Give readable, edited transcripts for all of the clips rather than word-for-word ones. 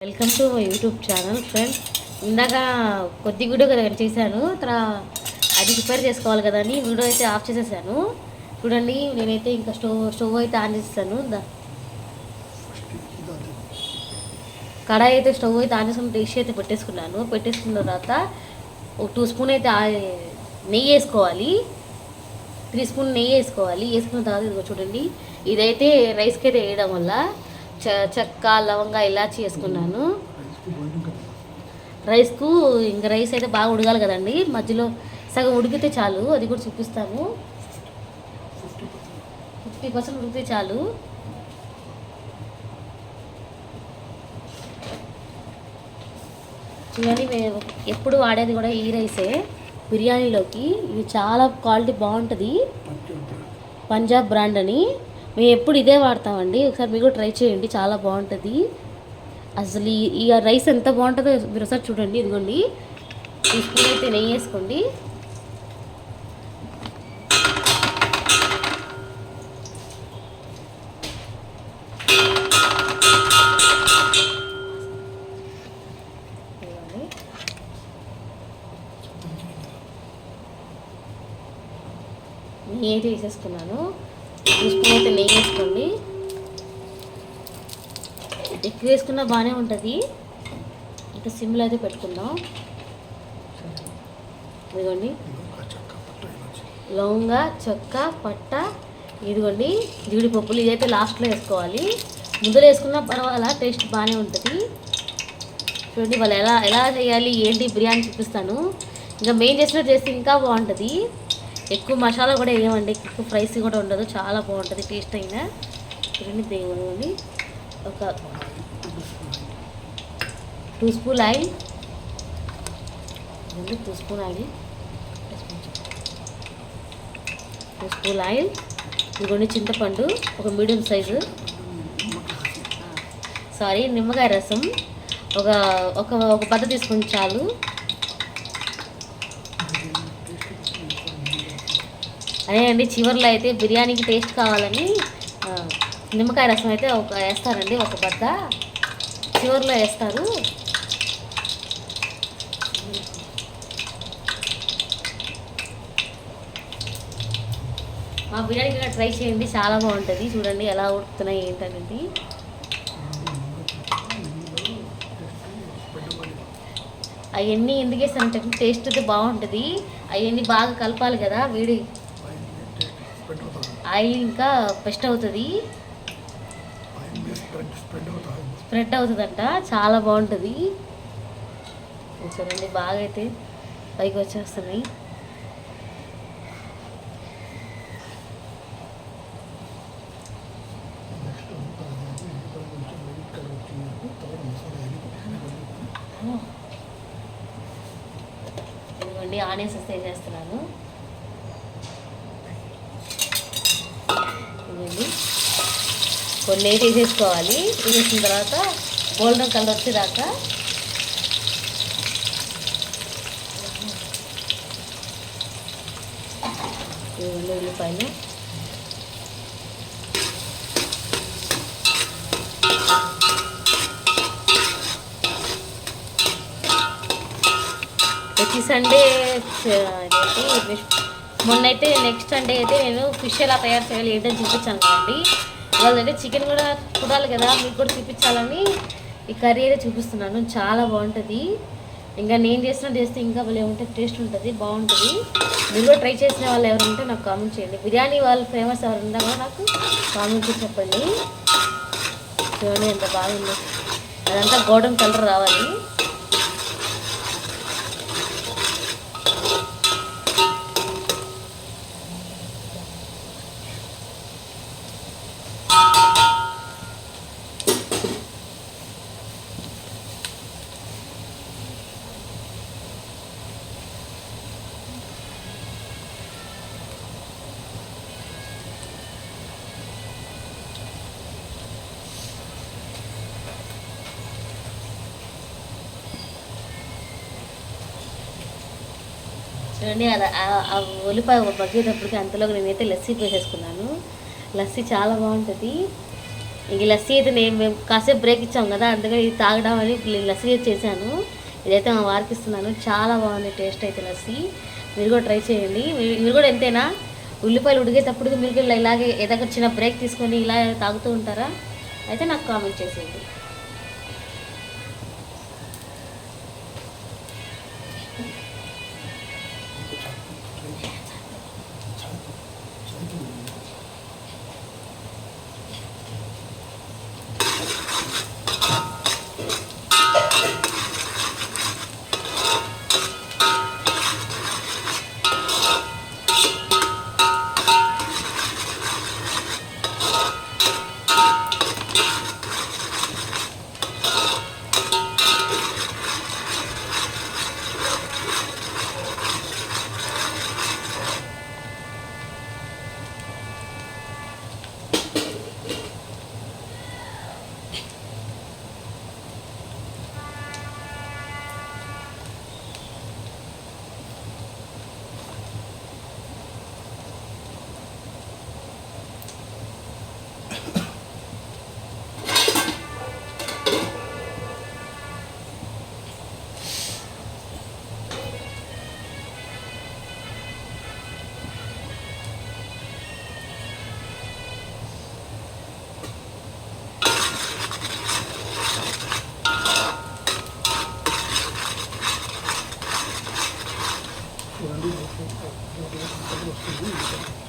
Welcome to my YouTube channel friends. ఇందాక కొద్ది video కదా చేశాను, అది ప్రిపేర్ చేసుకోవాలి కదా అని వీడియో అయితే ఆఫ్ చేసేసాను. చూడండి, నేనైతే ఇంకా స్టవ్ అయితే ఆన్ చేస్తాను. కడాయి అయితే స్టవ్ అయితే ఆన్ చేసుకుని డిష్ అయితే పెట్టేసుకున్న తర్వాత ఒక 2 స్పూన్ అయితే నెయ్యి వేసుకోవాలి. 3 స్పూన్ నెయ్యి వేసుకోవాలి. వేసుకున్న తర్వాత ఇదిగో చూడండి, ఇదైతే రైస్కి అయితే వేయడం వల్ల చెక్క, లవంగా, ఇలాచి వేసుకున్నాను. రైస్కు ఇంకా రైస్ అయితే బాగా ఉడగాలి కదండి, మధ్యలో సగం ఉడికితే చాలు. అది కూడా చూపిస్తాను. 50% ఉడికితే చాలు. చూడండి, మేము ఎప్పుడు వాడేది కూడా ఈ రైసే బిర్యానీలోకి. ఇది చాలా క్వాలిటీ బాగుంటుంది, పంజాబ్ బ్రాండ్ అని. మేము ఎప్పుడు ఇదే వాడతామండి. ఒకసారి మీరు కూడా ట్రై చేయండి, చాలా బాగుంటుంది. అసలు ఈ రైస్ ఎంత బాగుంటుందో మీరు ఒకసారి చూడండి. ఇదిగోండి, ఈ స్పూన్ అయితే నెయ్యి వేసుకోండి. నెయ్యి అయితే వేసేసుకున్నాను. 2 స్పూన్ అయితే నెయ్యి వేసుకోండి. ఎక్కువ వేసుకున్నా బాగానే ఉంటుంది. ఇంకా సిమ్లో అయితే పెట్టుకుందాం. ఇదిగోండి, లవంగా, చెక్క, పట్ట, ఇదిగోండి జీడిపప్పులు. ఇదైతే లాస్ట్లో వేసుకోవాలి. ముందర వేసుకున్నా పర్వాలా, టేస్ట్ బాగానే ఉంటుంది. చూడండి, వాళ్ళు ఎలా చేయాలి ఏంటి బిర్యానీ చూపిస్తాను. ఇంకా మెయిన్ చేసినట్టు చేస్తే ఇంకా బాగుంటుంది. ఎక్కువ మసాలా కూడా వేయమండి, ఎక్కువ ఫ్రైస్ కూడా ఉండదు, చాలా బాగుంటుంది టేస్ట్ అయినా. చూడండి, దేవుని ఒక 2 spoon oil. 2 spoon oil, 2 spoon oil. ఇదిగోండి చింతపండు, ఒక మీడియం సైజు, నిమ్మకాయ రసం ఒక బద్ద తీసుకుని చాలు. అదే అండి, చివరిలో అయితే బిర్యానీకి టేస్ట్ కావాలని నిమ్మకాయ రసం అయితే వేస్తారండి, ఒక బద్ద చివరిలో వేస్తారు. మా బిర్యానీ కూడా ట్రై చేయండి, చాలా బాగుంటుంది. చూడండి ఎలా ఉడుకుతున్నాయి ఏంటనేది. అవన్నీ ఎందుకు వేస్తానంటే టేస్ట్ అయితే బాగుంటుంది. అవన్నీ బాగా కలపాలి కదా, వేడి ఆయిల్ ఇంకా బెస్ట్ అవుతుంది, స్ప్రెడ్ అవుతుందంట, చాలా బాగుంటుంది. చూడండి, బాగా అయితే పైకి వచ్చేస్తున్నాయి. ఇదిగోండి, ఆనియన్స్ వస్తే చేస్తున్నాను. కొన్ని వేసేసుకోవాలి. వేసేసిన తర్వాత గోల్డెన్ కలర్ వచ్చేదాకా ఉల్లిపాయలు, ప్రతి సండే మొన్నైతే నెక్స్ట్ సండే అయితే నేను ఫిష్ ఎలా తయారు చేయాలి ఏంటని చూపించాను కదండి. వాళ్ళంటే చికెన్ కూడా చూడాలి కదా, మీకు కూడా చూపించాలని ఈ కర్రీ అయితే చూపిస్తున్నాను. చాలా బాగుంటుంది. ఇంకా నేను చేస్తే ఇంకా భలే ఉంటుంది, టేస్ట్ ఉంటుంది, బాగుంటుంది. మీరు కూడా ట్రై చేసిన వాళ్ళు ఎవరు ఉంటే నాకు కామెంట్ చేయండి. బిర్యానీ వాళ్ళు ఫేమస్ ఎవరు ఉన్నా కూడా నాకు కామెంట్ చేసి చెప్పండి. చూడండి ఎంత బాగుంది, అదంతా గోల్డెన్ కలర్ రావాలి. చూడండి, అది ఆ ఉల్లిపాయ మగ్గేటప్పటికి అంతలో నేనైతే లస్సీ వేసేసుకున్నాను. లస్సీ చాలా బాగుంటుంది. ఇంక లస్సీ అయితే మేము కాసేపు బ్రేక్ ఇచ్చాం కదా, అందుకని ఇది తాగడం అని లస్సీ చేశాను. ఇదైతే మా వారికి ఇస్తున్నాను. చాలా బాగుంది టేస్ట్ అయితే లస్సీ. మీరు కూడా ట్రై చేయండి. మీరు కూడా ఎంతైనా ఉల్లిపాయలు ఉడికేటప్పుడు మీరు కూడా ఇలాగే ఏదైనా చిన్న బ్రేక్ తీసుకొని ఇలా తాగుతూ ఉంటారా? అయితే నాకు కామెంట్ చేసేయండి.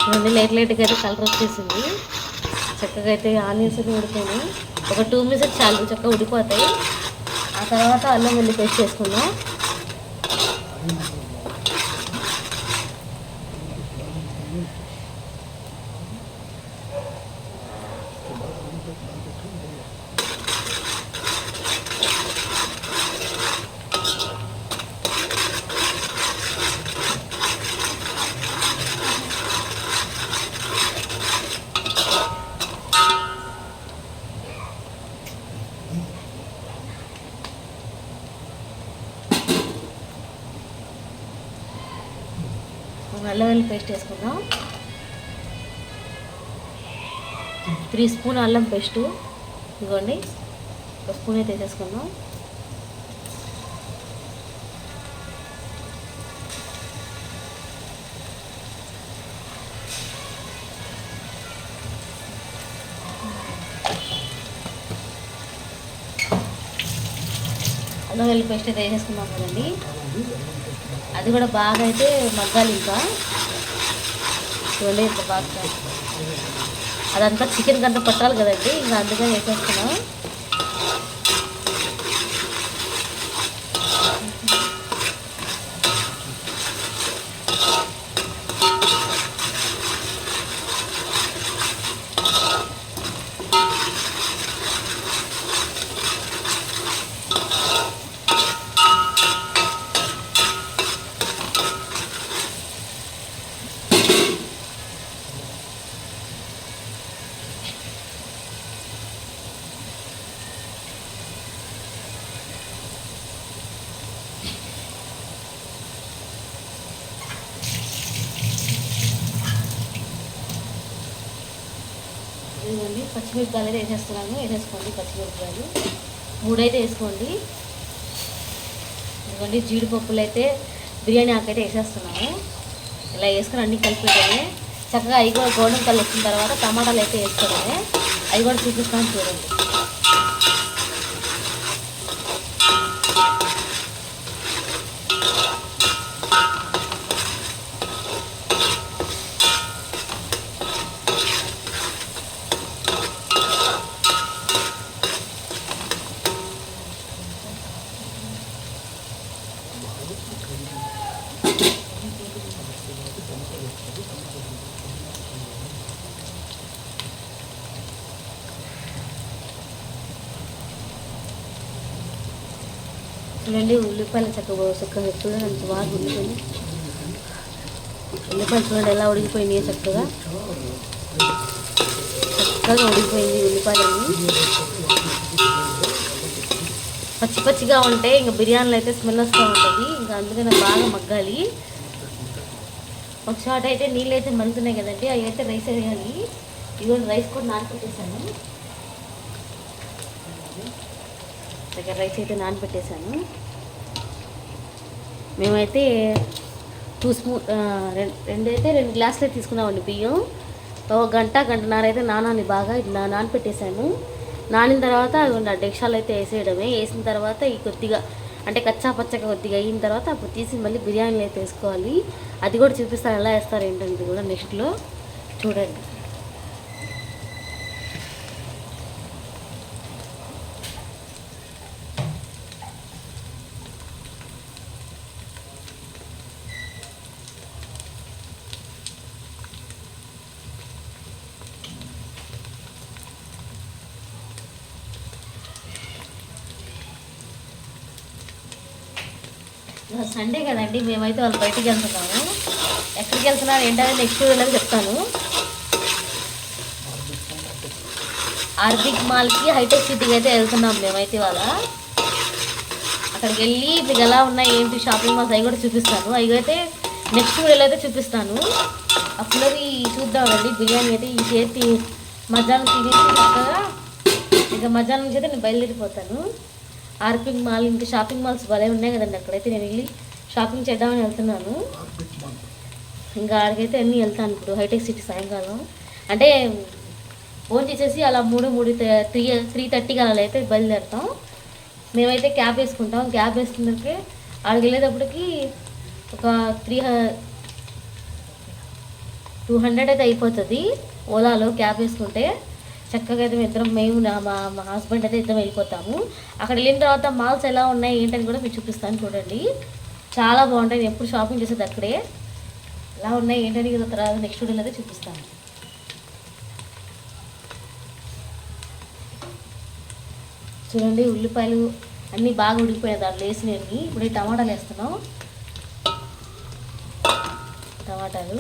ఇవన్నీ లైట్గా అయితే కలర్ వచ్చేసింది. చక్కగా అయితే ఆనియన్స్ అయితే ఉడిపోయినాయి. ఒక 2 మినిట్స్ చాలు, చక్కగా ఉడిపోతాయి. ఆ తర్వాత అల్లం వెల్లి పేస్ట్ చేసుకుందాం. అల్లం వెల్లుల్లి పేస్ట్ వేసుకుందాం. 3 స్పూన్ అల్లం పేస్టు ఇదిగోండి, 1 స్పూన్ అయితే వేసేసుకుందాం. అల్లం వెల్లుల్లి పేస్ట్ అయితే వేసేసుకుందాం కదండి. అది కూడా బాగా అయితే మగ్గాలి. ఇంకా చూడండి ఇంత బాగా అదంతా చికెన్ కంతా పట్టాలి కదండి, ఇంకా అందుకని వేసేస్తున్నాం. ఇదిగోండి పచ్చిమిరపకాయలు అయితే వేసేస్తున్నాను. వేసేసుకోండి పచ్చిమిరపకాయలు 3 అయితే వేసుకోండి. ఇదిగోండి జీడిపప్పులు అయితే బిర్యానీ ఆకైతే వేసేస్తున్నాము. ఇలా వేసుకొని అన్నీ కలిపేటమే. చక్కగా అవి కూడా గోల్డెన్ కలర్ వచ్చిన తర్వాత టమాటాలు అయితే వేసుకోవడమే. అవి కూడా చూపిస్తాను చూడండి. చూడండి ఉల్లిపాయలు చక్కగా చూడండి అంత బాగా ఉడికిపోయింది. ఉల్లిపాయలు చూడండి ఎలా ఉడికిపోయినాయి, చక్కగా ఉడికిపోయింది ఉల్లిపాయలన్నీ. పచ్చి పచ్చిగా ఉంటే ఇంకా బిర్యానీలో అయితే స్మెల్ వస్తూ ఉంటుంది. ఇంకా అందుకని బాగా మగ్గాలి. ఒక షాట్ అయితే నీళ్ళు అయితే మరుగుతున్నాయి కదండి, అవి అయితే రైస్ వేయాలి. ఇవన్నీ రైస్ కూడా నానపెట్టేసాను. దగ్గర రైస్ అయితే నానబెట్టేశాను. మేమైతే 2 స్పూన్ రెండైతే 2 గ్లాసులు తీసుకున్నామండి బియ్యం. ఒక గంటన్నర అయితే నానాలి బాగా నానబెట్టేశాను. నానిన తర్వాత అది డెక్షాలు అయితే వేసేయడమే. వేసిన తర్వాత ఈ కొద్దిగా అంటే కచ్చా పచ్చగా కొద్దిగా అయిన తర్వాత అప్పుడు తీసి మళ్ళీ బిర్యానీలు అయితే వేసుకోవాలి. అది కూడా చూపిస్తాను ఎలా వేస్తారు ఏంటంటే కూడా నెక్స్ట్లో చూడండి. సండే కదండి, మేమైతే వాళ్ళు బయటికి వెళ్తున్నాము. ఎక్కడికి వెళ్తున్నారు ఏంటనే నెక్స్ట్ వీడియోలో చెప్తాను. ఆర్బిక్ మాల్కి హైటెక్ సిటీకి అయితే వెళ్తున్నాం మేమైతే వాళ్ళ. అక్కడికి వెళ్ళి మీకు ఎలా ఉన్నాయి ఏంటి షాపింగ్ మాల్స్ అవి కూడా చూపిస్తాను. అవి అయితే నెక్స్ట్ వీడియోలో అయితే చూపిస్తాను. అప్పుడు చూద్దామండి. బిర్యానీ అయితే ఈ చేతి మధ్యాహ్నం తినేసి చక్కగా ఇంకా మధ్యాహ్నం నుంచి అయితే నేను బయలుదేరిపోతాను. ఆర్బిక్ మాల్ ఇంకా షాపింగ్ మాల్స్ భలే ఉన్నాయి కదండి. అక్కడైతే నేను వెళ్ళి షాపింగ్ చేద్దామని వెళ్తున్నాను. ఇంకా ఆడికైతే అన్నీ వెళ్తాను ఇప్పుడు హైటెక్ సిటీ సాయంకాలం. అంటే ఫోన్ చేసేసి అలా 3:30కి అలా అయితే బయలుదేరుతాం. మేమైతే క్యాబ్ వేసుకుంటాం. క్యాబ్ వేసుకున్నకే ఆడికి వెళ్ళేటప్పటికి ఒక 200 అయితే అయిపోతుంది ఓలాలో క్యాబ్ వేసుకుంటే. చక్కగా అయితే మేము మా హస్బెండ్ అయితే ఇద్దరం వెళ్ళిపోతాము. అక్కడ వెళ్ళిన తర్వాత మాల్స్ ఎలా ఉన్నాయి ఏంటని కూడా మీకు చూపిస్తాను చూడండి. చాలా బాగుంటాయి. నేను ఎప్పుడు షాపింగ్ చేసేది అక్కడే. ఎలా ఉన్నాయి ఏంటని తర్వాత నెక్స్ట్ వీడియోలో అయితే చూపిస్తాను. చూడండి ఉల్లిపాయలు అన్నీ బాగా ఉడికిపోయాయి దాంట్లో వేసినవి. ఇప్పుడు ఈ టమాటాలు వేస్తున్నాం. టమాటాలు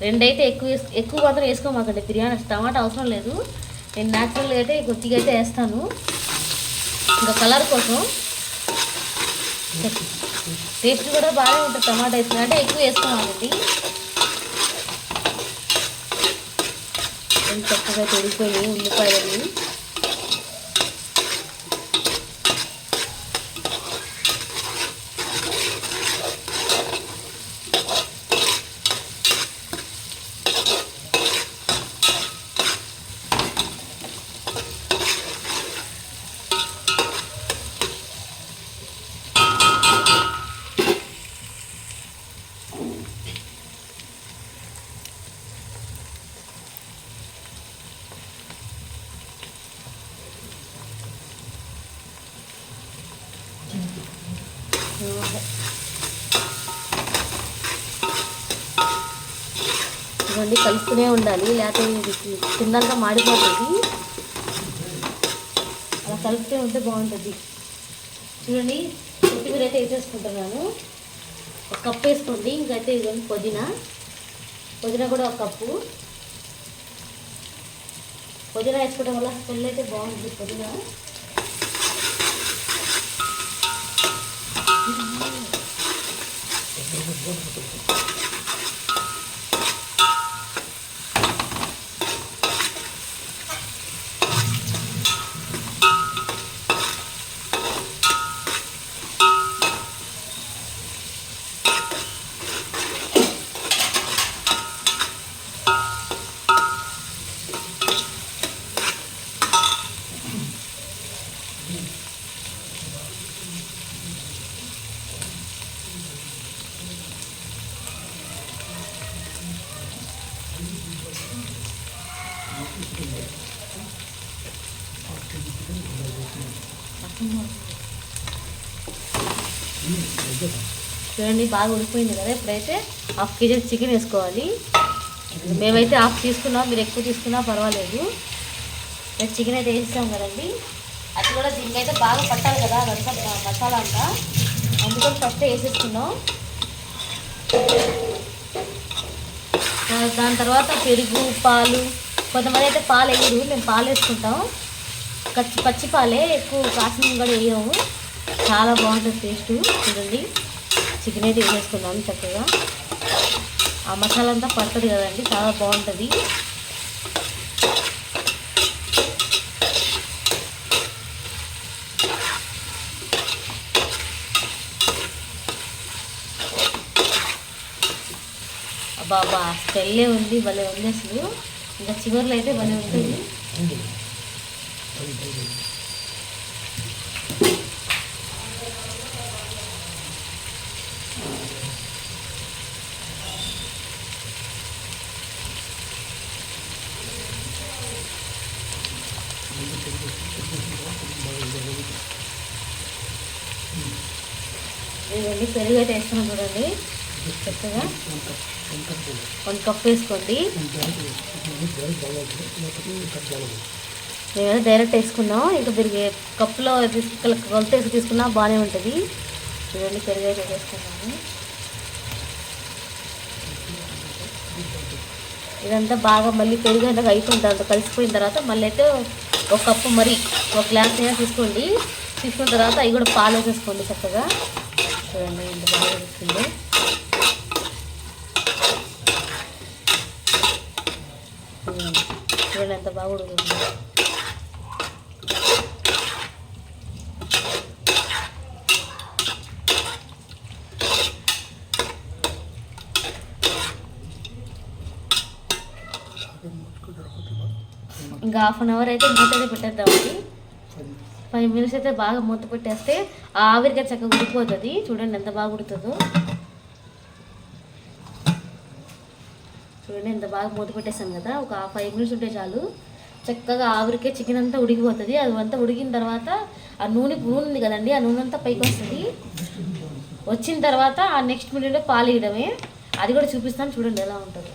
రెండైతే ఎక్కువ మాత్రం వేసుకోమాకండి బిర్యానీ. టమాటా అవసరం లేదు. నేను న్యాచురల్గా అయితే కొద్దిగా అయితే వేస్తాను ఇంకా కలర్ కోసం. టేస్ట్ కూడా బాగానే ఉంటుంది టమాటా వేసుకుని అంటే ఎక్కువ వేసుకోవాలండి. చక్కగా తొడిగిపోయి ఉల్లిపాయలు ఇవన్నీ కలుస్తూనే ఉండాలి, లేకపోతే తిన్నాక మాడిపోతుంది. అలా కలుపుతూ ఉంటే బాగుంటుంది. చూడండి కొత్తిమీర అయితే వేసేసుకుంటున్నాను. ఒక కప్పు వేసుకోండి. ఇంకైతే ఇదిగోండి పుదీనా కూడా ఒక కప్పు. పుదీనా వేసుకోవడం వల్ల స్మెల్ అయితే బాగుంటుంది. పుదీనా చూడండి బాగా ఉడికిపోయింది కదా. ఇప్పుడైతే 1/2 కేజీ చికెన్ వేసుకోవాలి. మేమైతే 1/2 తీసుకున్నాం, మీరు ఎక్కువ తీసుకున్నా పర్వాలేదు. చికెన్ అయితే వేసాం కదండి. అది కూడా దీనికైతే బాగా పట్టాలి కదా అదంతా మసాలా అంతా, అందుకని ఫస్ట్ వేసేసుకున్నాం. దాని తర్వాత పెరుగు పాలు, కొంతమంది అయితే పాలు వేయరు, మేము పాలు వేసుకుంటాం. పచ్చి పాలే, ఎక్కువ కాసిన కూడా వేయము. చాలా బాగుంటుంది టేస్ట్. చూడండి చికెన్ అయితే వేసేసుకున్నాము చక్కగా. ఆ మసాలా అంతా పడుతుంది కదండి, చాలా బాగుంటుంది. బాబా స్మెల్లే ఉంది, భలే ఉంది అసలు. ఇంకా చివరిలో అయితే భలే ఉంటుంది. ఇవన్నీ పెరుగు అయితే వేస్తున్నాం చూడండి. చక్కగా 1 కప్ వేసుకోండి. నేను డైరెక్ట్ వేసుకున్నాం, ఇంకా పెరిగే కప్పులో కొలత వేసి తీసుకున్నా బాగానే ఉంటుంది. చూడండి పెరుగు అయితే వేసుకున్నాము. ఇదంతా బాగా మళ్ళీ పెరుగు అంతా అయిపోయిన తర్వాత కలిసిపోయిన తర్వాత మళ్ళీ అయితే 1 కప్పు మరి 1 గ్లాస్ అయినా తీసుకోండి. తీసుకున్న తర్వాత అవి కూడా పాలు వేసేసుకోండి చక్కగా. చూడండి ఎంత బాగా వస్తుంది. చూడండి ఎంత బాగా ఉడుకుతుంది. ఇంకా 1/2 అవర్ అయితే మూత అయితే పెట్టేద్దామండి. 5 మినిట్స్ అయితే బాగా మూత పెట్టేస్తే ఆ ఆవిరిగా చక్కగా ఉడికిపోతుంది. చూడండి ఎంత బాగా ఉడుతుందో. చూడండి ఎంత బాగా మూత పెట్టేసాను కదా. ఒక 5 మినిట్స్ ఉంటే చాలు, చక్కగా ఆవిరికే చికెన్ అంతా ఉడికిపోతుంది. అది అంతా ఉడికిన తర్వాత ఆ నూనె ఉంది కదండి, ఆ నూనె అంతా పైకి వస్తుంది. వచ్చిన తర్వాత ఆ నెక్స్ట్ మినిట్లో పాలు వేయడమే. అది కూడా చూపిస్తాను చూడండి ఎలా ఉంటుందో.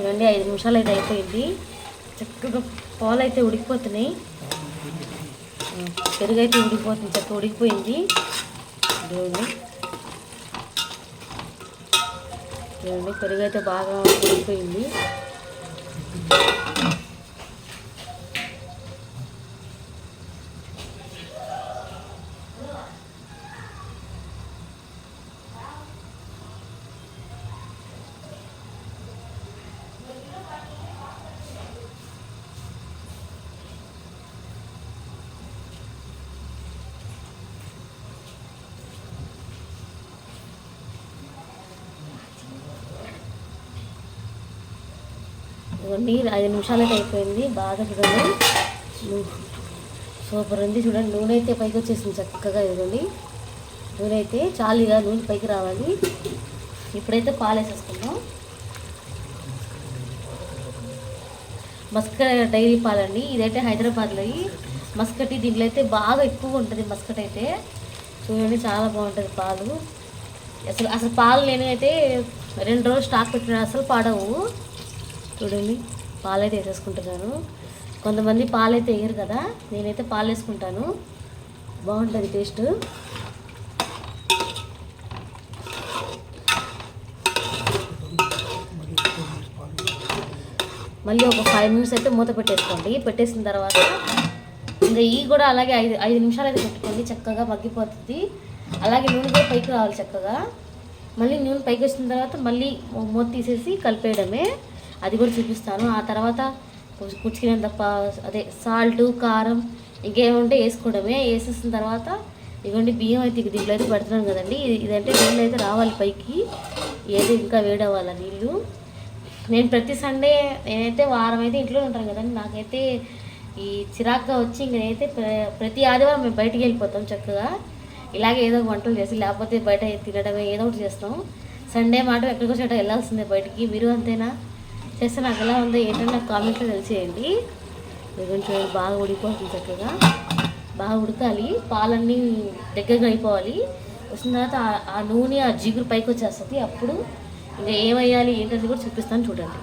ఇవన్నీ 5 నిమిషాలు అయితే అయిపోయింది. చక్కగా పాలు అయితే ఉడికిపోతున్నాయి, పెరుగు అయితే ఉడికిపోతుంది, చక్కగా ఉడికిపోయింది. చూడండి పెరుగు అయితే బాగా ఉడికిపోయింది. ఇవన్నీ 5 నిమిషాలు అయితే అయిపోయింది. బాగా చూడండి సూపర్ ఉంది. చూడండి నూనె అయితే పైకి వచ్చేసింది చక్కగా. ఇదిగోండి నూనె అయితే చాలుగా, నూనె పైకి రావాలి. ఇప్పుడైతే పాలు వేసేసుకుందాం. మస్కట్ డైరీ పాలండి, ఇదైతే హైదరాబాద్లో మస్కట్. దీంట్లో అయితే బాగా ఎక్కువగా ఉంటుంది మస్కట్ అయితే. చూడండి చాలా బాగుంటుంది పాలు. అసలు పాలు నేనైతే 2 రోజులు స్టాక్ పెట్టిన అసలు పాడవు. చూడండి పాలైతే వేసేసుకుంటున్నాను. కొంతమంది పాలైతే వేయరు కదా, నేనైతే పాలు వేసుకుంటాను, బాగుంటుంది టేస్ట్. మళ్ళీ ఒక 5 మినిట్స్ అయితే మూత పెట్టేసుకోండి. పెట్టేసిన తర్వాత ఇంకా ఈ కూడా అలాగే 5 నిమిషాలు అయితే పెట్టుకోండి, చక్కగా మగ్గిపోతుంది. అలాగే నూనె కూడా పైకి రావాలి చక్కగా. మళ్ళీ నూనె పైకి వచ్చిన తర్వాత మళ్ళీ మూత తీసేసి కలిపేయడమే, అది కూడా చూపిస్తాను. ఆ తర్వాత కుచికినంత అదే సాల్ట్, కారం ఇంకేముంటే వేసుకోవడమే. వేసేసిన తర్వాత ఇదిగోండి బియ్యం అయితే దీంట్లో అయితే పెడుతున్నాను కదండి. ఇదంటే నీళ్ళు అయితే రావాలి పైకి, ఏదో ఇంకా వేడవ్వాలి నీళ్ళు. నేను ప్రతి సండే నేనైతే వారం అయితే ఇంట్లో ఉంటాను కదండి. నాకైతే ఈ చిరాగ్గా వచ్చి ఇంక నేనైతే ప్రతి ఆదివారం మేము బయటికి వెళ్ళిపోతాం చక్కగా. ఇలాగే ఏదో వంటలు చేసి, లేకపోతే బయట తినడమే ఏదో ఒకటి చేస్తాం. సండే మాట ఎక్కడికో చోట వెళ్ళాల్సిందే బయటికి. మీరు అంతేనా? చేస్తే నాకు ఎలా ఉందో ఏంటంటే నాకు కామెంట్లో తెలిసేయండి. కొంచెం బాగా ఉడికిపోతుంది చక్కగా, బాగా ఉడకాలి. పాలన్నీ దగ్గరగా అయిపోవాలి. వచ్చిన తర్వాత ఆ నూనె ఆ జిగురు పైకి వచ్చేస్తుంది. అప్పుడు ఇంకా ఏమయ్యాలి ఏంటంటే కూడా చూపిస్తాను చూడండి.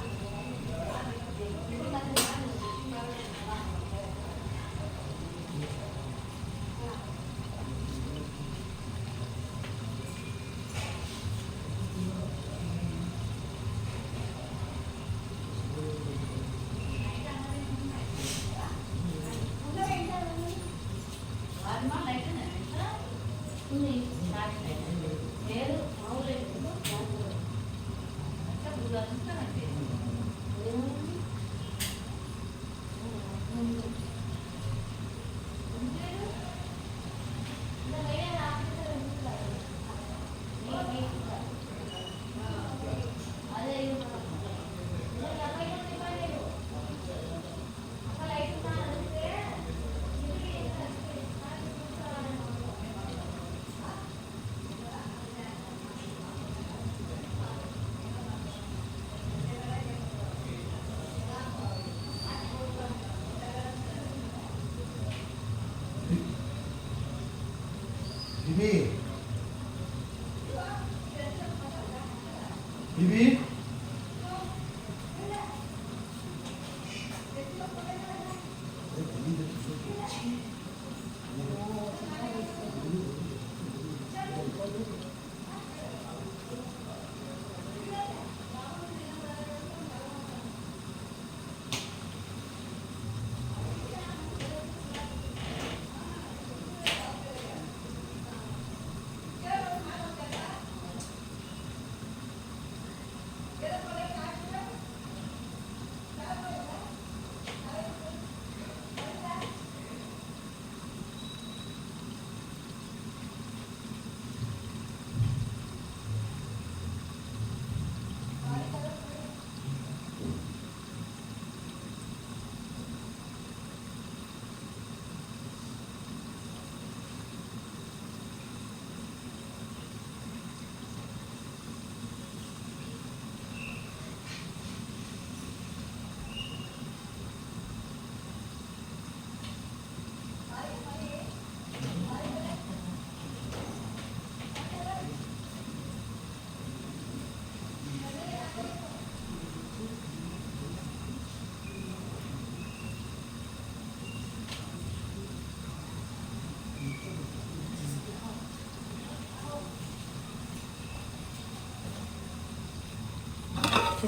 Bibi.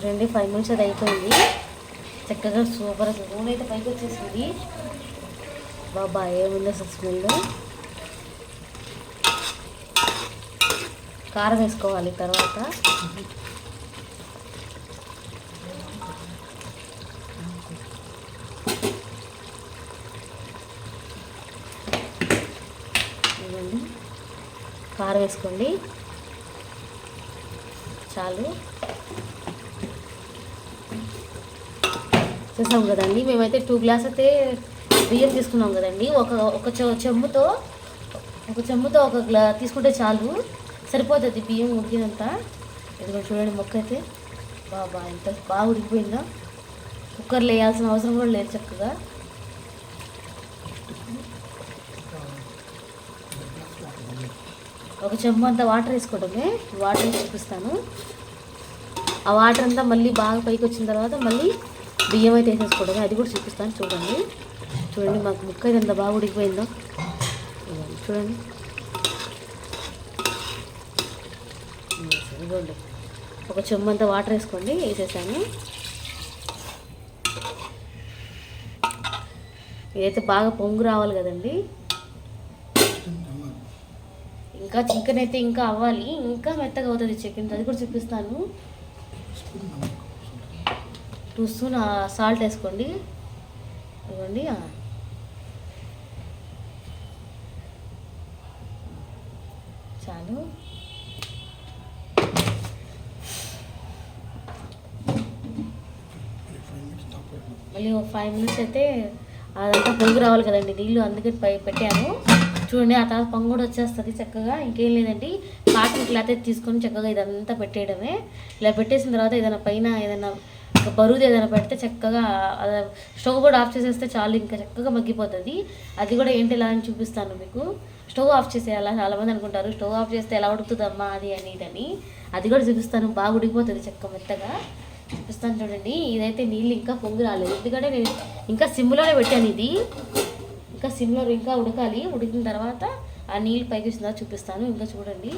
చూడండి 5 మినిట్స్ అది అయిపోయింది. చక్కగా సూపర్, అసలు నూనె అయితే పైకి వచ్చేసింది. బాబా ఏముంది అసలు స్మెల్. కారం వేసుకోవాలి తర్వాత. కారం వేసుకోండి చాలు. చేసాం కదండి, మేమైతే 2 గ్లాస్ అయితే బియ్యం తీసుకున్నాం కదండి. ఒక చెంబుతో తీసుకుంటే చాలు, సరిపోతుంది బియ్యం ఉడికినంత. ఇదిగో చూడండి మొక్క అయితే బాబా ఎంత బాగా ఉడికిపోయిందో. కుక్కర్లో వేయాల్సిన అవసరం కూడా లేదు. చక్కగా ఒక చెంబు అంతా వాటర్ వేసుకోవడమే. వాటర్ వేసి చూపిస్తాను. ఆ వాటర్ అంతా మళ్ళీ బాగా పైకి వచ్చిన తర్వాత మళ్ళీ బియ్యం అయితే వేసేసుకోవడమే, అది కూడా చూపిస్తాను. చూడండి మాకు ముక్క అయితే ఎంత బాగా ఉడికిపోయిందో చూడండి. ఇదిగోండి ఒక చెంబు అంతా వాటర్ వేసుకోండి, వేసేసాను. ఇదైతే బాగా పొంగు రావాలి కదండి. ఇంకా చికెన్ అయితే ఇంకా అవ్వాలి, ఇంకా మెత్తగా అవుతుంది చికెన్, అది కూడా చూపిస్తాను. 2 స్పూన్ సాల్ట్ వేసుకోండి. ఇవ్వండి చాలు. మళ్ళీ ఒక 5 మినిట్స్ అయితే అదంతా పొంగి రావాలి కదండి నీళ్ళు, అందుకే పెట్టాను. చూడండి ఆ తర్వాత పొంగు కూడా వచ్చేస్తుంది చక్కగా. ఇంకేం లేదండి, కాటన్ క్లాత్ అయితే తీసుకొని చక్కగా ఇదంతా పెట్టేయడమే. ఇలా పెట్టేసిన తర్వాత ఏదైనా పైన ఏదైనా బరువుది ఏదైనా పెడితే చక్కగా స్టవ్ కూడా ఆఫ్ చేసేస్తే చాలు, ఇంకా చక్కగా మగ్గిపోతుంది. అది కూడా ఏంటి ఇలా అని చూపిస్తాను మీకు. స్టవ్ ఆఫ్ చేసేయాలా చాలామంది అనుకుంటారు, స్టవ్ ఆఫ్ చేస్తే ఎలా ఉడుకుతుందమ్మా అది అని ఇదని. అది కూడా చూపిస్తాను, బాగా ఉడికిపోతుంది చక్క మెత్తగా చూపిస్తాను. చూడండి ఇదైతే నీళ్ళు ఇంకా పొంగి రాలేదు, ఎందుకంటే నేను ఇంకా సిమ్లోనే పెట్టాను. ఇది ఇంకా సిమ్లో ఇంకా ఉడకాలి. ఉడికిన తర్వాత ఆ నీళ్ళు పైకి వచ్చిందా చూపిస్తాను. ఇంకా చూడండి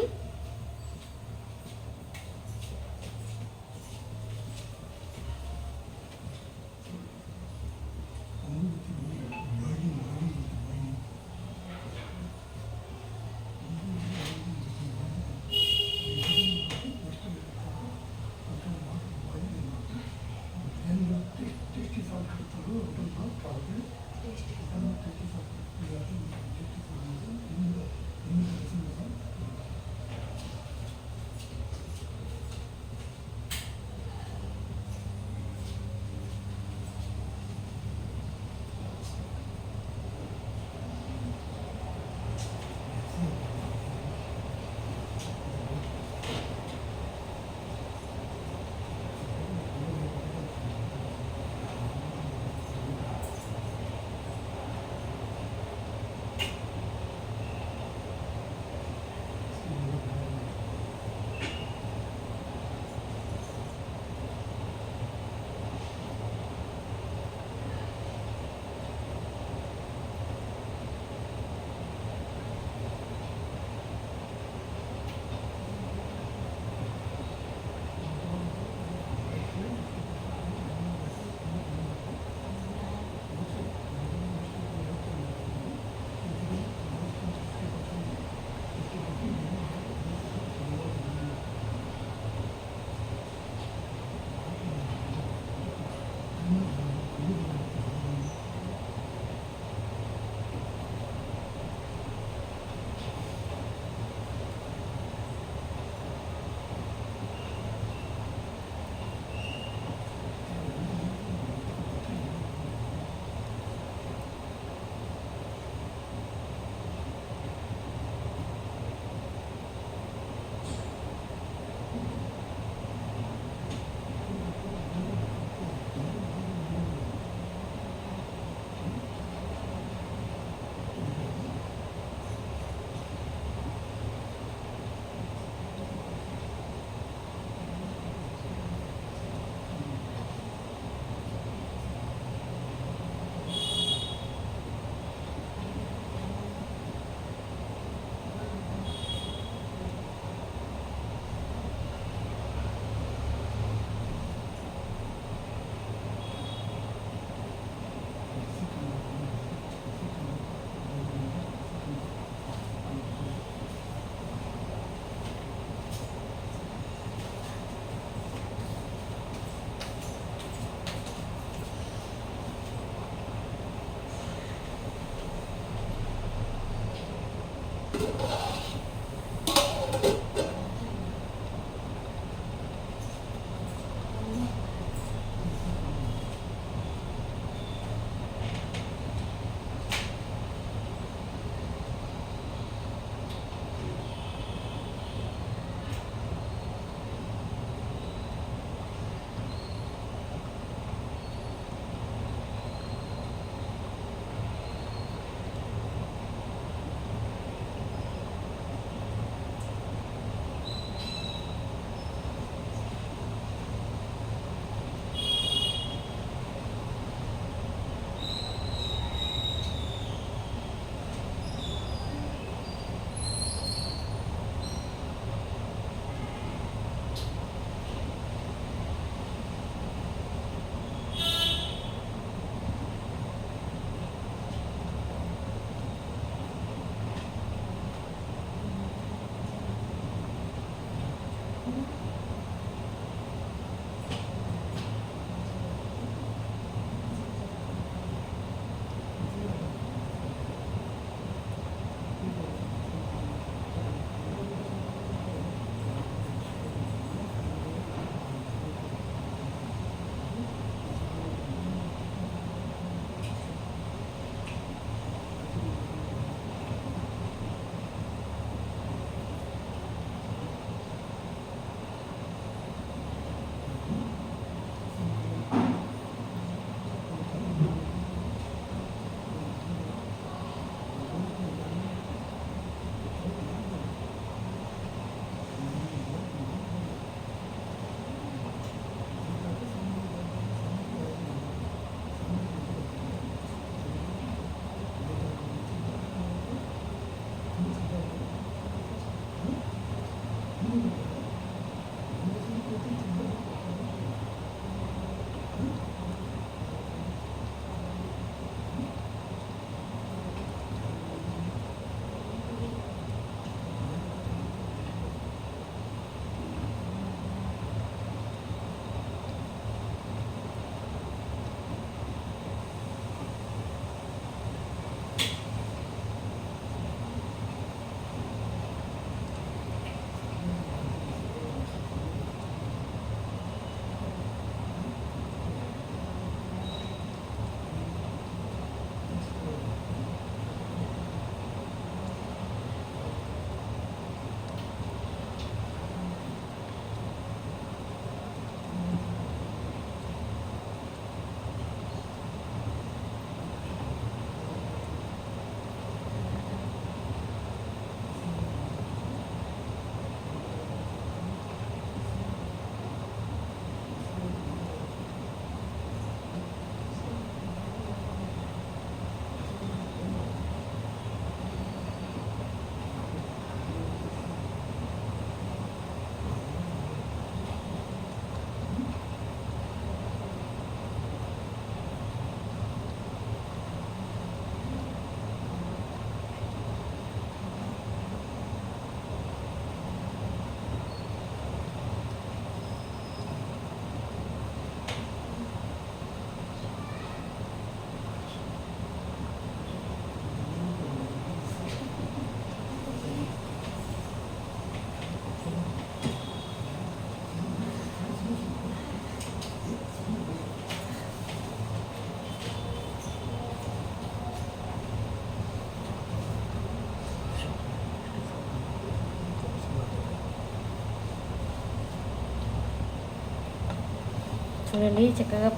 చూడండి చక్కగా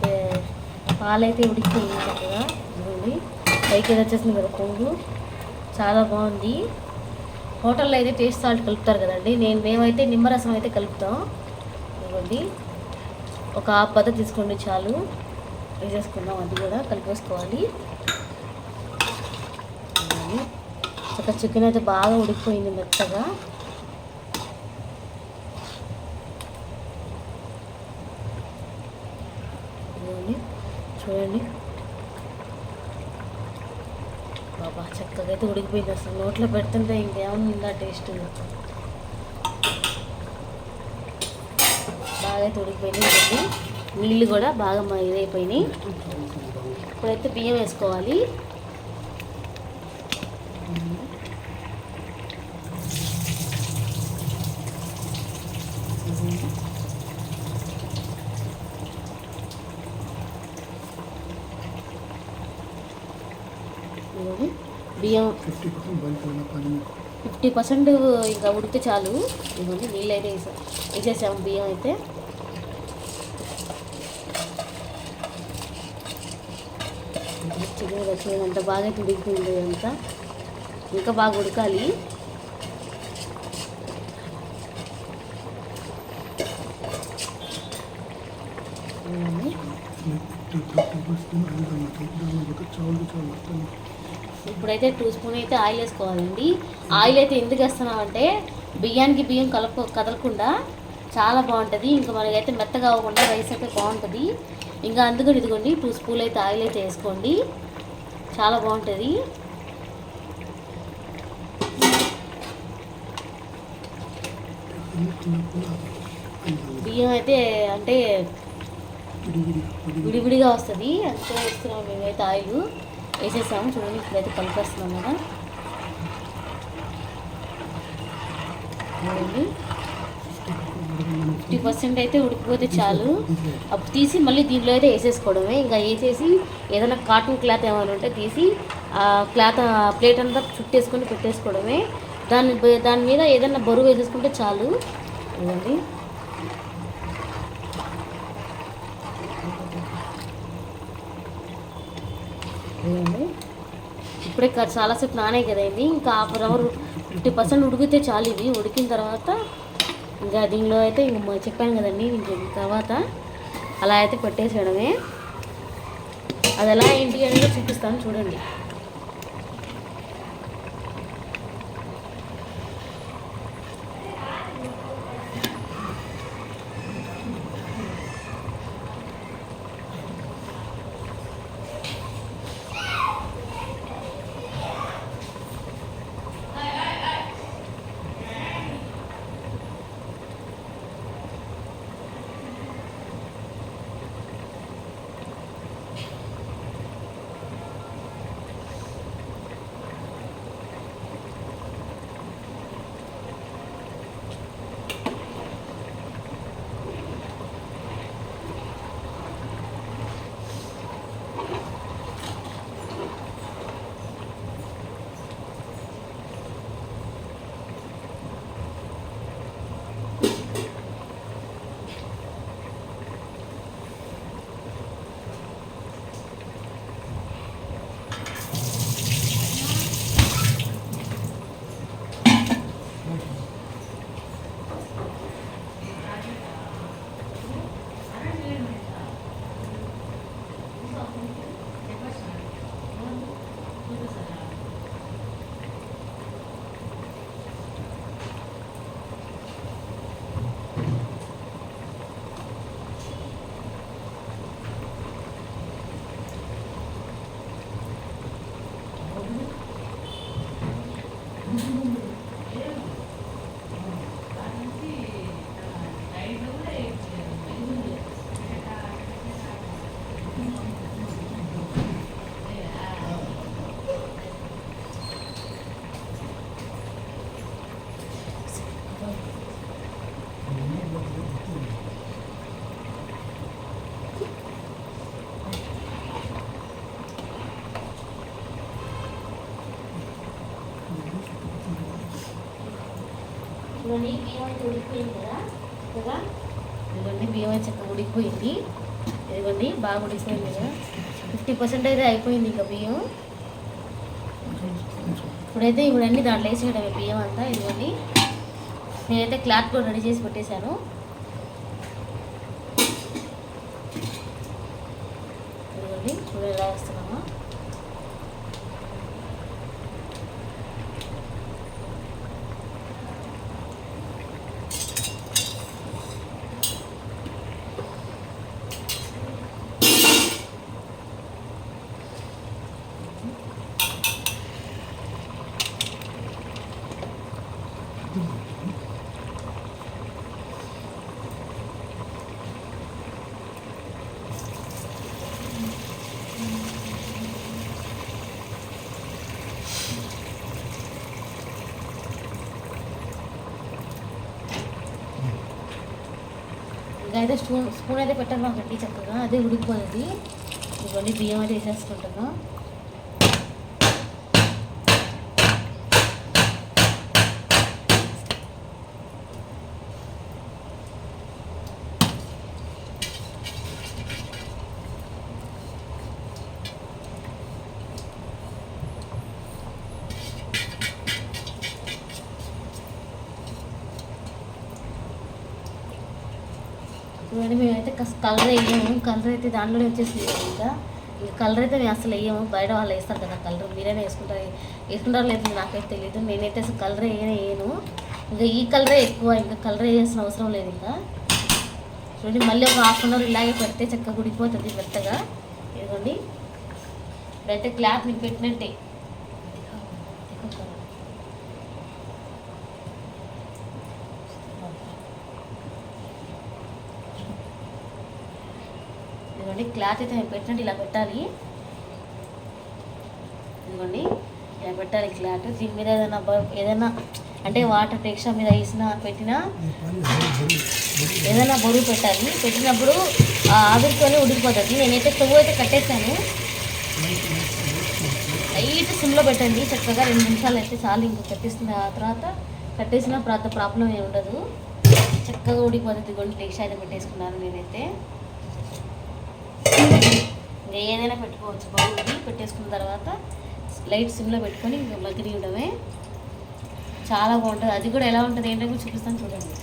పాలైతే ఉడికిపోయింది చక్కగా. చూడండి పైకి ఏదో వచ్చేసింది కదా కొంగు, చాలా బాగుంది. హోటల్లో అయితే టేస్ట్ సాల్ట్ కలుపుతారు కదండి, మేమైతే నిమ్మరసం అయితే కలుపుతాం. ఇవ్వండి ఒక పద తీసుకోండి చాలు, వేసేసుకుందాం. అది కూడా కలిపేసుకోవాలి. చక్కగా చికెన్ అయితే బాగా ఉడికిపోయింది మెత్తగా. చూడండి బాబా చక్కగా అయితే ఉడికిపోయింది. అసలు నోట్లో పెడుతుంటే ఇంకేమన్నా టేస్ట్ బాగా అయితే ఉడికిపోయింది. నీళ్ళు కూడా బాగా ఇదైపోయినాయి. ఇప్పుడైతే బియ్యం వేసుకోవాలి. బియ్యం 50% ఇంకా ఉడికితే చాలు. ఇవ్వండి నీళ్ళు అయితే వేసేసాము. బియ్యం అయితే చికెన్ వచ్చింది అంత బాగా ఉడికిపోయింది. అంతా ఇంకా బాగా ఉడకాలి. ఇప్పుడైతే 2 స్పూన్ అయితే ఆయిల్ వేసుకోవాలండి. ఆయిల్ అయితే ఎందుకు వేస్తున్నామంటే బియ్యానికి బియ్యం కదలకుండా చాలా బాగుంటుంది. ఇంకా మనకైతే మెత్తగా అవ్వకుండా రైస్ అయితే బాగుంటుంది. ఇంకా అందుకని ఇదిగోండి 2 స్పూన్లు అయితే ఆయిల్ అయితే వేసుకోండి, చాలా బాగుంటుంది. బియ్యం అయితే అంటే విడివిడిగా వస్తుంది, అంతే వేస్తున్నాం. మేమైతే ఆయిల్ వేసేసాము. చూడండి ఇప్పుడైతే కలిపేస్తున్నాం కదా. చూడండి 50% అయితే ఉడికిపోతే చాలు. అప్పుడు తీసి మళ్ళీ దీంట్లో అయితే వేసేసుకోవడమే. ఇంకా వేసేసి ఏదైనా కాటన్ క్లాత్ ఏమైనా ఉంటే తీసి ఆ క్లాత్ ప్లేట్ అంతా చుట్టేసుకొని పెట్టేసుకోవడమే. దాని మీద ఏదైనా బరువు వేసేసుకుంటే చాలు. ఇవ్వండి ఇప్పుడే చాలాసేపు నానే కదండి. ఇంకా హాఫ్ అన్ అవర్ 50% ఉడికితే చాలు. ఇది ఉడికిన తర్వాత ఇంకా దీనిలో అయితే ఇంక చెప్పాను కదండి, ఇంక తర్వాత అలా అయితే పెట్టేసేయడమే. అది ఎలా ఏంటి అనేది చూపిస్తాను చూడండి. ఇవన్నీ బియ్యం అయితే ఉడికిపోయింది కదా. ఇవన్నీ బియ్యం అయితే చక్కగా ఉడికిపోయింది. ఇదిగోండి బాగా ఉడికిపోయింది కదా, 50% అయితే అయిపోయింది ఇంకా బియ్యం. ఇప్పుడైతే అన్నీ దాంట్లో వేసేయడమే బియ్యం అంతా. ఇదిగోండి నేనైతే క్లాత్ కూడా రెడీ చేసి పెట్టేశాను. ఇదిగోండి ఇప్పుడు ఎలా వేస్తున్నామో. ఇంకా అయితే స్పూన్ అయితే పెట్టాను ఒకటి చక్కగా, అదే ఉడికిపోతుంది. ఇవన్నీ బియ్యం అయితే వేసేసుకుంటున్నాం. ఇవన్నీ మేమైతే కలర్ వేయము, కలర్ అయితే దాంట్లోనే వచ్చేసి ఇంకా కలర్ అయితే మేము అసలు వేయము. బయట వాళ్ళు వేస్తారు కదా కలర్, మీరైనా వేసుకుంటారో లేదు నాకైతే తెలియదు. నేనైతే అసలు కలర్ వేయను. ఇంకా ఈ కలరే ఎక్కువ, ఇంకా కలర్ వేయాల్సిన అవసరం లేదు. ఇంకా చూడండి మళ్ళీ ఒక ½ అన్ అవర్ ఇలాగే పెడితే చక్కగా ఉడికిపోతుంది మెత్తగా. ఇదిగోండి ఇప్పుడైతే క్లాత్ మీకు పెట్టినట్టే. ఇదిగోండి క్లాత్ అయితే మేము పెట్టినట్టు ఇలా పెట్టాలి. ఇదిగోండి ఇలా పెట్టాలి క్లాత్. దీని మీద ఏదైనా అంటే వాటర్ టెక్స్చర్ మీద పెట్టినా ఏదైనా బరువు పెట్టాలి. పెట్టినప్పుడు ఆవిరితోనే ఉడికిపోతుంది. నేనైతే స్టవ్ అయితే కట్టేసాను. లైట్ సిమ్లో పెట్టండి చక్కగా 2 నిమిషాలు అయితే చాలు. ఇంకా కట్టేసిన తర్వాత ప్రాబ్లం ఏమి ఉండదు, చక్కగా ఉడికిపోతుంది. గొంతు టెక్స్చర్ అయితే పెట్టేసుకున్నాను నేనైతే. ఇంకా ఏదైనా పెట్టుకోవచ్చు. బౌల్కి పెట్టేసుకున్న తర్వాత లైట్ సిమ్లో పెట్టుకొని ఇంకా మగ్గనివ్వడమే. చాలా బాగుంటుంది. అది కూడా ఎలా ఉంటుంది ఏంటో చూపిస్తాను చూడండి.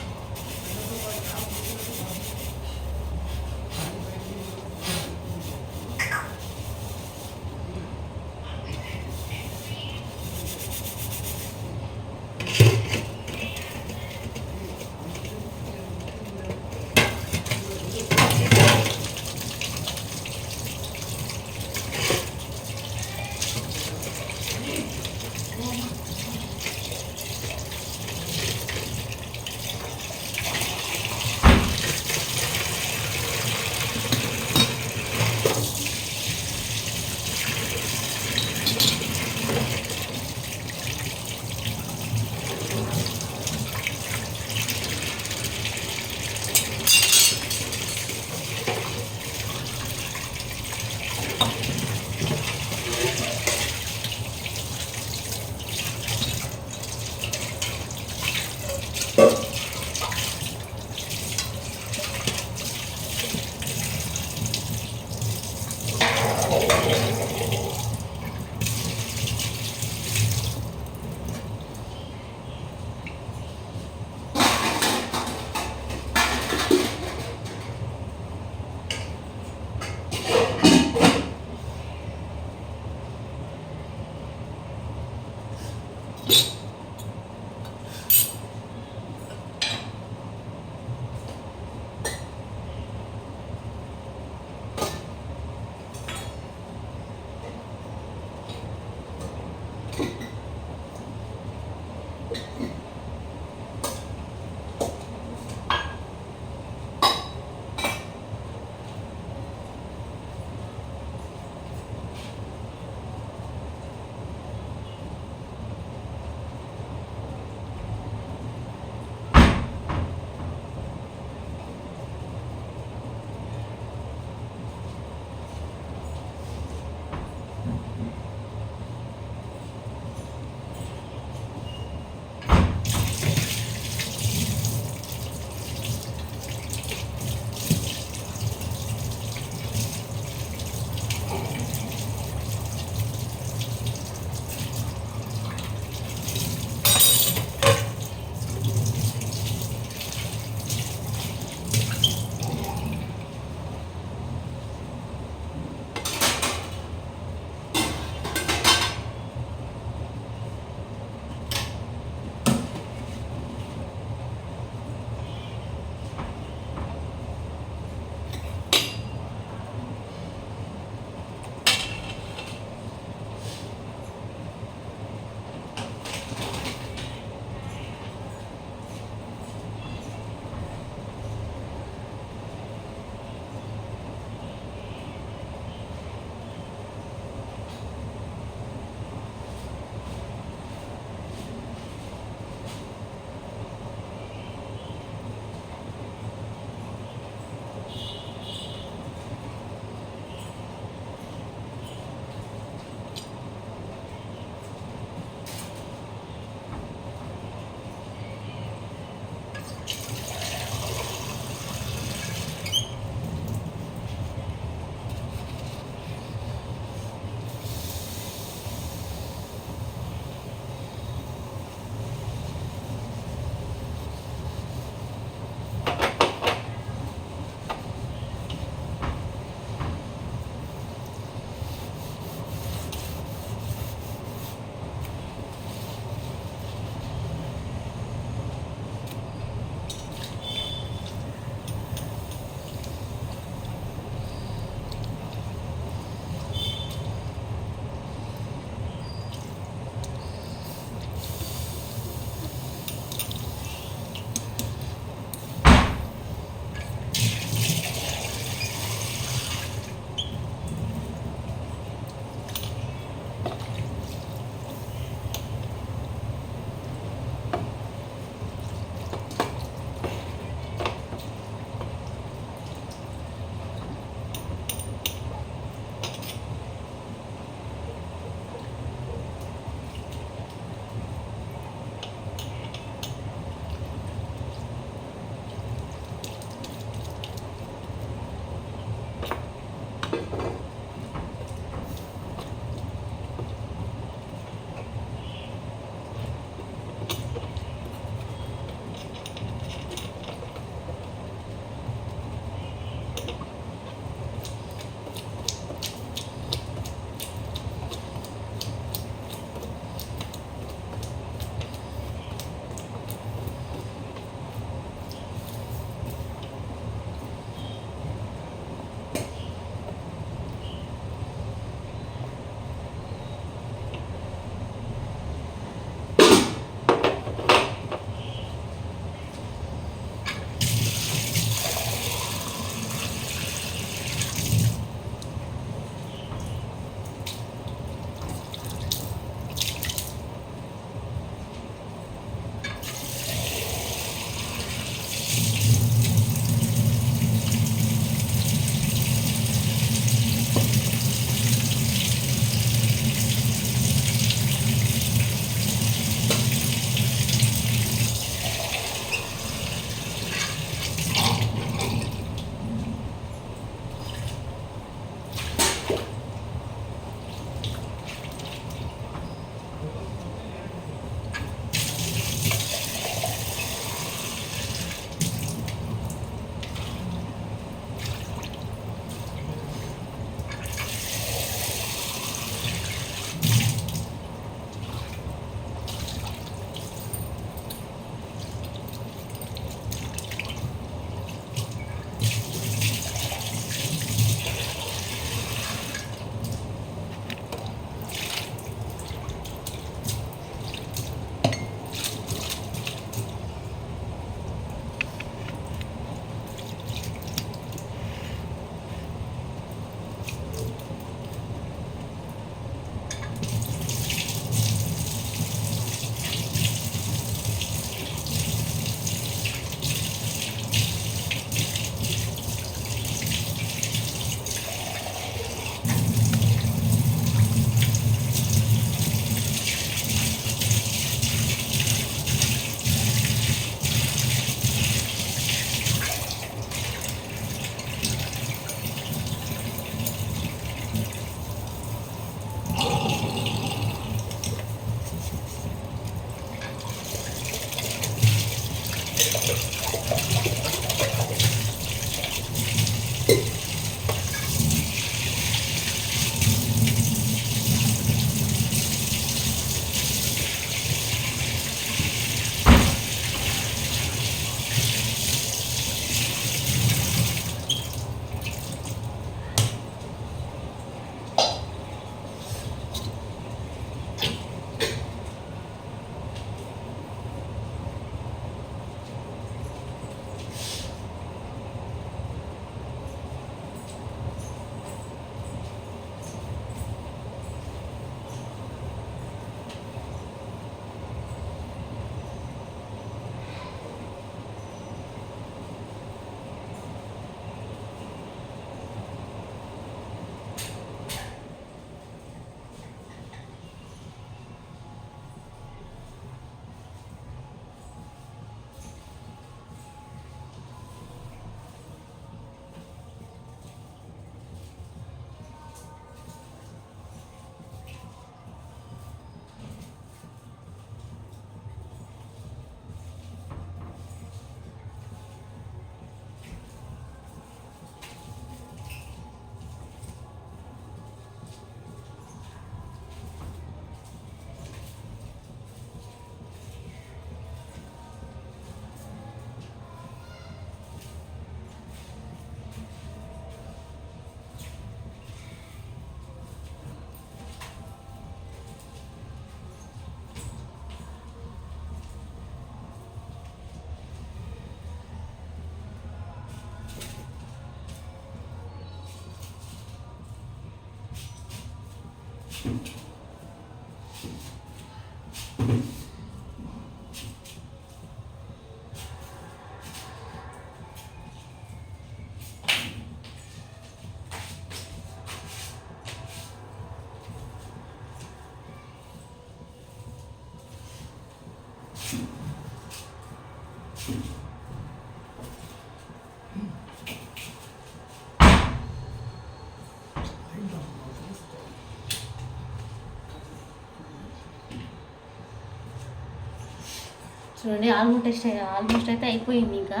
చూడండి ఆల్మోస్ట్ అయితే అయిపోయింది. ఇంకా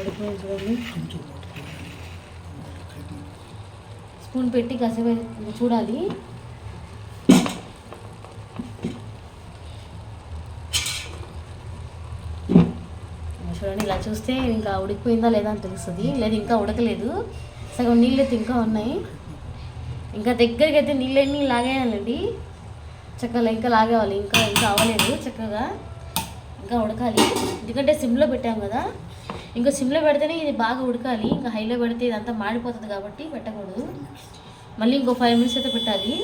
ఉడిపోయింది చూడండి. స్పూన్ పెట్టి కాసేపు చూడాలి. చూడండి, ఇలా చూస్తే ఇంకా ఉడికిపోయిందా లేదా అని తెలుస్తుంది. లేదు ఇంకా ఉడకలేదు, సగం నీళ్ళు అయితే ఇంకా ఉన్నాయి. ఇంకా దగ్గరికి అయితే నీళ్ళన్నీ లాగేయాలండి చక్కగా, ఇంకా లాగేవాలి. ఇంకా ఇంకా అవ్వలేదు చక్కగా, ఇంకా ఉడకాలి. ఎందుకంటే సిమ్లో పెట్టాం కదా, ఇంకా సిమ్లో పెడితేనే ఇది బాగా ఉడకాలి. ఇంకా హైలో పెడితే ఇదంతా మాడిపోతుంది కాబట్టి పెట్టకూడదు. మళ్ళీ ఇంకో 5 minutes అయితే పెట్టాలి.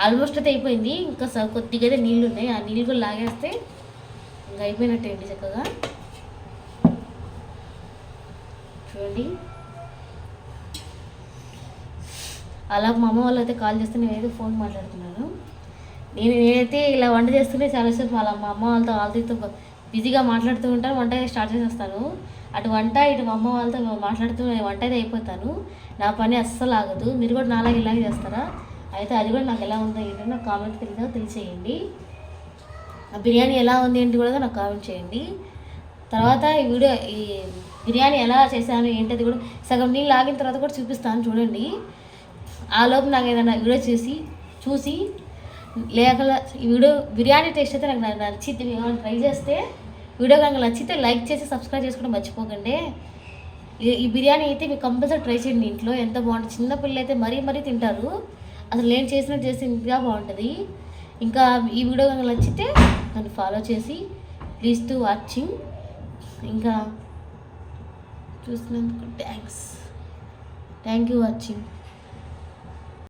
ఆల్మోస్ట్ అయితే అయిపోయింది. ఇంకా కొద్దిగా అయితే నీళ్ళు ఉన్నాయి, ఆ నీళ్ళు కూడా లాగేస్తే ఇంకా అయిపోయినట్టే అండి చక్కగా. చూడండి, అలా మా అమ్మ వాళ్ళు అయితే కాల్ చేస్తే నేనైతే ఫోన్ మాట్లాడుతున్నాను. నేనైతే ఇలా వంట చేస్తూనే చాలాసేపు మా అమ్మ వాళ్ళతో బిజీగా మాట్లాడుతూ ఉంటాను. వంట అయితే స్టార్ట్ చేసేస్తాను. అటు వంట ఇటు మా అమ్మ వాళ్ళతో మాట్లాడుతూ వంట అయితే అయిపోతాను. నా పని అస్సలు ఆగదు. మీరు కూడా నాలాగే ఇలాగే చేస్తారా? అయితే అది కూడా నాకు ఎలా ఉందో ఏంటో నాకు కామెంట్ కింద తెలియచేయండి. ఆ బిర్యానీ ఎలా ఉంది ఏంటి కూడా నాకు కామెంట్ చేయండి. తర్వాత ఈ బిర్యానీ ఎలా చేశాను ఏంటది కూడా సగం నీళ్ళు ఆగిన తర్వాత కూడా చూపిస్తాను చూడండి. ఆ లోపు నాకు ఏదైనా వీడియో చూసి లేక ఈ బిర్యానీ టేస్ట్ అయితే నాకు నచ్చితే ఏమైనా ట్రై చేస్తే వీడియో కనుక నచ్చితే లైక్ చేసి సబ్స్క్రైబ్ చేసుకోవడం మర్చిపోకండి. ఈ బిర్యానీ అయితే మీకు కంపల్సరీ ట్రై చేయండి ఇంట్లో, ఎంత బాగుంటుంది. చిన్నపిల్లలు అయితే మరీ తింటారు. అసలు నేను చేసినట్టు చేస్తే ఇంకా బాగుంటుంది. ఇంకా ఈ వీడియో కనుక నచ్చితే నన్ను ఫాలో చేసి ప్లీజ్ టు వాచింగ్. ఇంకా చూసినందుకు థ్యాంక్ యూ వాచింగ్.